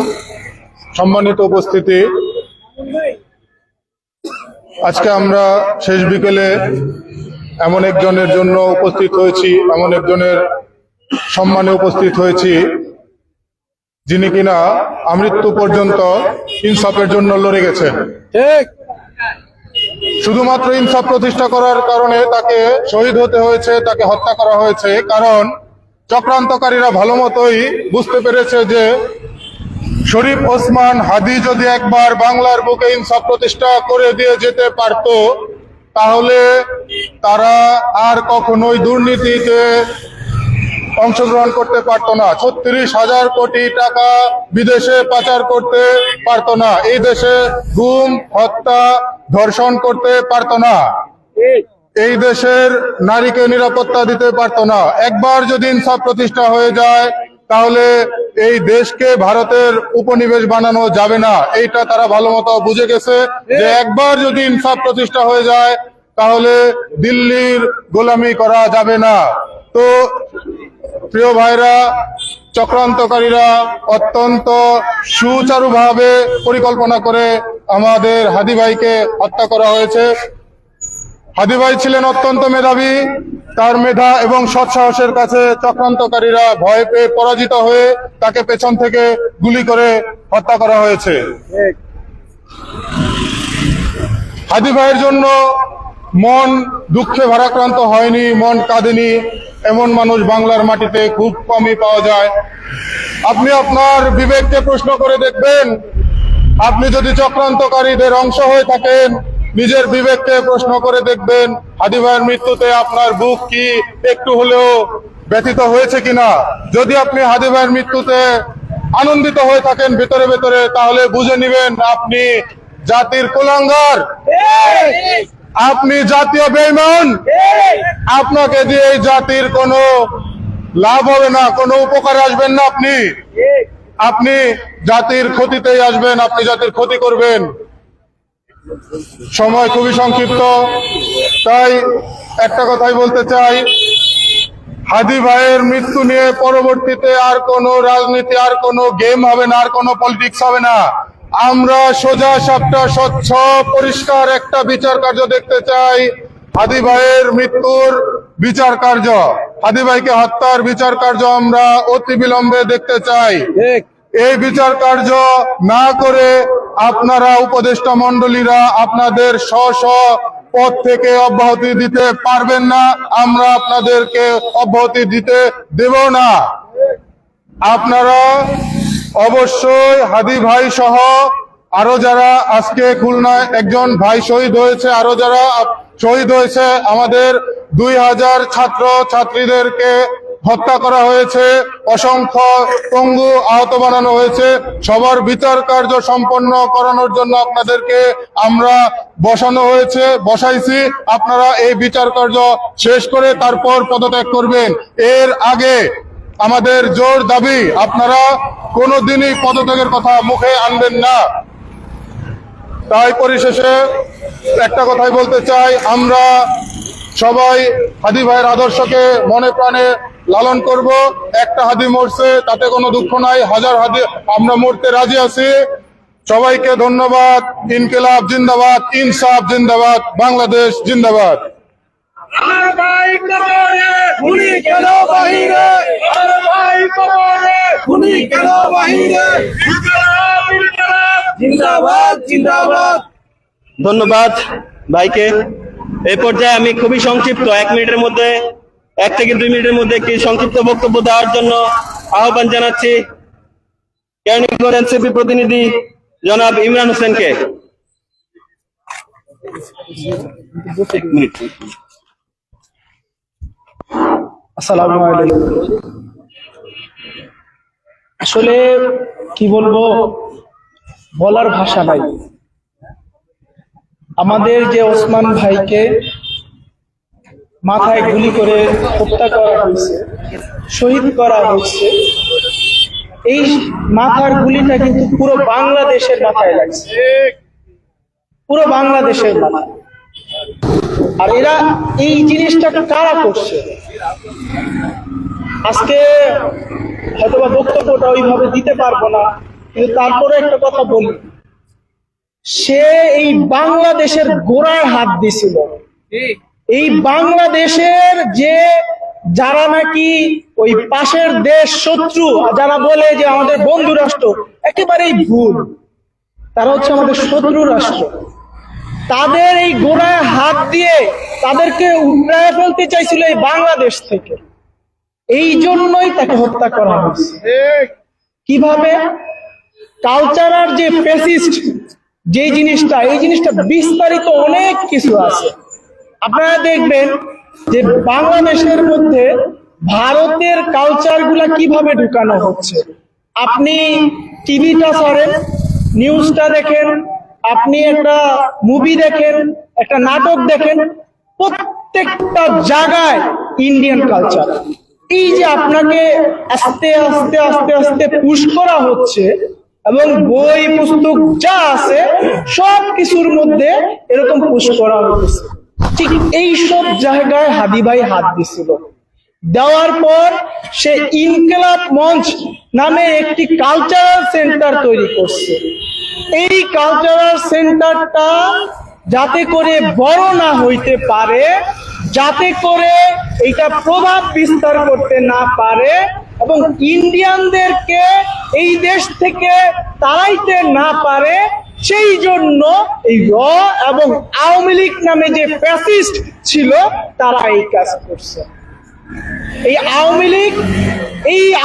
সম্মানিত উপস্থিতি। আজকে আমরা শেষ বিকেলে এমন একজনের জন্য উপস্থিত হয়েছি, এমন একজনের সম্মানে উপস্থিত হয়েছি যিনি কিনা আমৃত্যু পর্যন্ত ইনসাফের জন্য লড়ে গেছেন। শুধুমাত্র ইনসাফ প্রতিষ্ঠা করার কারণে তাকে শহীদ হতে হয়েছে, তাকে হত্যা করা হয়েছে। কারণ চক্রান্তকারীরা ভালো মতোই বুঝতে পেরেছে যে শরীফ ওসমান হাদি যদি একবার বাংলার বুকে ইনসাফ প্রতিষ্ঠা করে দিয়ে যেতে পারত, তাহলে তারা আর কখনোই দুর্নীতিতে অংশগ্রহণ করতে পারতো না। 36,000 কোটি টাকা বিদেশে পাচার করতে পারতো না, এই দেশে গুম, হত্যা, ধর্ষণ করতে পারতো না, এই দেশের নারীকে নিরাপত্তা দিতে পারতো না। একবার যদি ইনসাফ প্রতিষ্ঠা হয়ে যায়, তাহলে এই দেশকে ভারতের উপনিবেশ বানানো যাবে না। এইটা তারা ভালো মতো বুঝে গেছে যে একবার যদি ইনসাফ প্রতিষ্ঠা হয়ে যায়, তাহলে দিল্লির গোলামি করা যাবে না। তো প্রিয় ভাইরা, চক্রান্তকারীরা অত্যন্ত সুচারুভাবে পরিকল্পনা করে আমাদের হাদি ভাইকে হত্যা করা হয়েছে। হাদি ভাই ছিলেন অত্যন্ত মেধাবী, তার মেধা এবং সৎসাহসের কাছে চক্রান্তকারীরা ভয় পেয়ে পরাজিত হয়ে তাকে পেছন থেকে গুলি করে হত্যা করা হয়েছে। হাদি ভাইয়ের জন্য মন দুঃখে ভারাক্রান্ত হয়নি, মন কাঁদেনি, এমন মানুষ বাংলার মাটিতে খুব কমই পাওয়া যায়। আপনি আপনার বিবেককে প্রশ্ন করে দেখবেন, আপনি যদি চক্রান্তকারীদের অংশ হয়ে থাকেন, নিজের বিবেককে প্রশ্ন করে দেখবেন হাদি ভাইয়ের মৃত্যুতে আপনার বুক কি একটু হলেও ব্যথিত হয়েছে কিনা। যদি আপনি হাদি ভাইয়ের মৃত্যুতে আনন্দিত হয়ে থাকেন ভেতরে ভেতরে, তাহলে বুঝে নিবেন আপনি জাতির কুলাঙ্গার, আপনি জাতীয় বেঈমান। আপনাকে দিয়ে এই জাতির কোনো লাভ হবে না, কোনো উপকারে আসবেন না। আপনি জাতির ক্ষতিতেই আসবেন, আপনি জাতির ক্ষতি করবেন। সময় খুবই সংক্ষিপ্ত, তাই একটা কথাই বলতে চাই, হাদি ভাইয়ের মৃত্যু নিয়ে পরবর্তীতে আর কোনো রাজনীতি, আর কোনো গেম হবে না, আর কোনো পলিটিক্স হবে না। আমরা সোজা সাপটা স্বচ্ছ পরিষ্কার একটা বিচার কার্য দেখতে চাই। হাদি ভাইয়ের মৃত্যুর বিচার কার্য, হাদি ভাইকে হত্যার বিচার কার্য আমরা অতি বিলম্বে দেখতে চাই। এই বিচার কার্য না করে আপনারা উপদেষ্টা মণ্ডলীরা আপনাদের স্ব স্ব পদ থেকে অব্যাহতি দিতে পারবেন না, আমরা আপনাদেরকে অব্যাহতি দিতে দেব না। আপনারা অবশ্যই হাদি ভাই সহ আরো যারা, আজকে খুলনায় একজন ভাই শহীদ হয়েছে, আরো যারা শহীদ হয়েছে, আমাদের 2000 ছাত্র ছাত্রীদেরকে হত্যা করা হয়েছে, অসংখ্য পঙ্গু আহত বানানো হয়েছে, সবার বিচার কার্য সম্পন্ন করানোর জন্য আপনাদেরকে আমরা বসাইছি। আপনারা এই বিচার কার্য শেষ করে তারপর পদত্যাগ করবেন। এর আগে আমাদের জোর দাবি, আপনারা কোনোদিনই পদত্যাগের কথা মুখে আনবেন না। তাই পরিশেষে একটা কথাই বলতে চাই, আমরা সবাই হাদি ভাইয়ের আদর্শকে মনে প্রাণে লালন করব। একটা হাদি মরছে তাতে কোনো দুঃখ নাই, হাজার হাদি আমরা মরতে রাজি আছি। সবাইকে ধন্যবাদ। ইনকিলাব জিন্দাবাদ, ইনসাফ জিন্দাবাদ, বাংলাদেশ জিন্দাবাদ। আমার ভাই কবরে, খুনি কেন বাহিরে? আমার ভাই কবরে, খুনি কেন বাহিরে? ইনকিলাব, ইনকিলাব, জিন্দাবাদ, জিন্দাবাদ। ধন্যবাদ ভাইকে। এই পর্যায়ে আমি খুবই সংক্ষিপ্ত 1 মিনিটের মধ্যে, 1 থেকে 2 মিনিটের মধ্যে একটি সংক্ষিপ্ত বক্তব্য দেওয়ার জন্য আহ্বান জানাচ্ছি কেরানীগঞ্জ এনসিপি প্রতিনিধি জনাব ইমরান হোসেনকে। আসসালামু আলাইকুম। আসলে কি বলবো, বলার ভাষা নাই। আমাদের যে ওসমান ভাইকে মাথায় গুলি করে হত্যা করা হয়েছে, শহীদ করা হয়েছে, এই মাথার গুলিটা কিন্তু পুরো বাংলাদেশের মাথায় লাগছে, পুরো বাংলাদেশের মাথায়। আর এরা এই জিনিসটা কারা করছে, আজকে হয়তোবা বক্তব্যটা ওইভাবে দিতে পারবো না, কিন্তু তারপরে একটা কথা বলি, সে এই বাংলাদেশের গোড়ায় হাত দিছিল। এই বাংলাদেশের যে যারা নাকি ওই পাশের দেশ শত্রু, যারা বলে যে আমাদের বন্ধু রাষ্ট্র, একেবারেই ভুল। তারা হচ্ছে আমাদের শত্রু রাষ্ট্র। তাদের এই গোড়ায় হাত দিয়ে তাদেরকে উৎরায় ফেলতে চাইছিল এই বাংলাদেশ থেকে। এই জন্যই তাকে হত্যা করা হয়েছে। কিভাবে? কালচারাল যে ফ্যাসিস্ট যে জিনিসটা, এই জিনিসটা বিস্তারিত অনেক কিছু আছে। আপনারা দেখবেন যে বাংলাদেশের মধ্যে ভারতের কালচার গুলা কিভাবে ঢুকানো হচ্ছে। আপনি টিভিটা ছাড়েন, নিউজটা দেখেন, আপনি একটা মুভি দেখেন, একটা নাটক দেখেন, প্রত্যেকটা জায়গায় ইন্ডিয়ান কালচার। এই যে আপনাকে আস্তে আস্তে আস্তে আস্তে পুশ করা হচ্ছে, এবং বই পুস্তক যা আছে সব কিছুর মধ্যে এরকম পুশ করা হচ্ছে। ঠিক এই সব জায়গায় হাদি ভাই হাত দিছিল। দেওয়ার পর সে ইনকিলাব মঞ্চ নামে একটি কালচারাল সেন্টার তৈরি করছে। এই কালচারাল সেন্টারটা যাতে করে বড় না হইতে পারে, যাতে করে এটা প্রভাব বিস্তার করতে না পারে, এবং ইন্ডিয়ানদেরকে এই দেশ থেকে তাড়াইতে না পারে, সেই জন্য এই র এবং আওয়ামী লীগ নামে যে ফ্যাসিস্ট ছিল তারা এই কাজ করছে। এই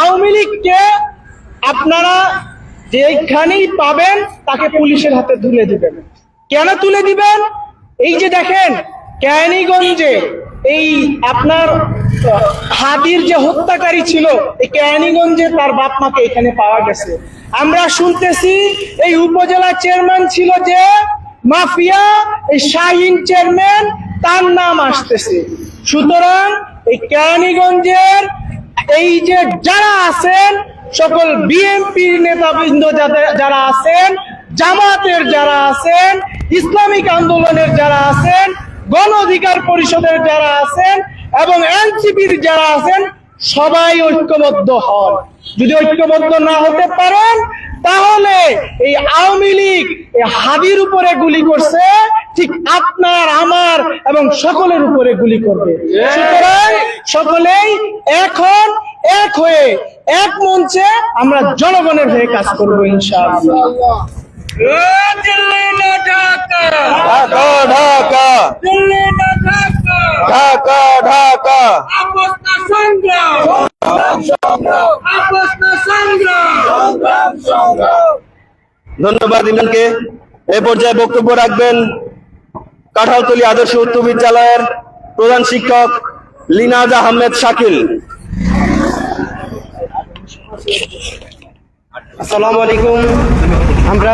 আওয়ামী লীগকে আপনারা যেখানেই পাবেন তাকে পুলিশের হাতে তুলে দিবেন। কেন তুলে দিবেন? এই যে দেখেন কেরানীগঞ্জে এই আপনার হাদির যে হত্যাকারী ছিল, এই কেরানীগঞ্জে তার বাপ মাকে এখানে পাওয়া গেছে। আমরা শুনতেছি এই উপজেলা চেয়ারম্যান ছিল যে মাফিয়া, এই শাহিন চেয়ারম্যান, তার নাম আসতেছে। সুতরাং এই কেরানীগঞ্জের এই যে যারা আছেন, সকল বিএনপি নেতাবৃন্দ যারা আছেন, জামাতের যারা আছেন, ইসলামিক আন্দোলনের যারা আছেন, গণ অধিকার পরিষদের যারা আছেন এবং এনসিপির যারা আছেন, সবাই ঐক্যবদ্ধ হন। যদি ঐক্যবদ্ধ না হতে পারেন তাহলে এই আওয়ামী লীগ এই হাদির উপরে গুলি করছে, ঠিক আপনার আমার এবং সকলের উপরে গুলি করবে। সুতরাং সকলেই এখন এক হয়ে এক মঞ্চে আমরা জনগণের হয়ে কাজ করবো ইনশাআল্লাহ। ঢাকা ঢাকা ঢাকা ঢাকা। ধন্যবাদ ইমরানকে। এ পর্যায়ে বক্তব্য রাখবেন কাঁঠালতলী আদর্শ উচ্চ বিদ্যালয়ের প্রধান শিক্ষক লিনাজ আহমেদ শাকিল। আসসালামু আলাইকুম। আমরা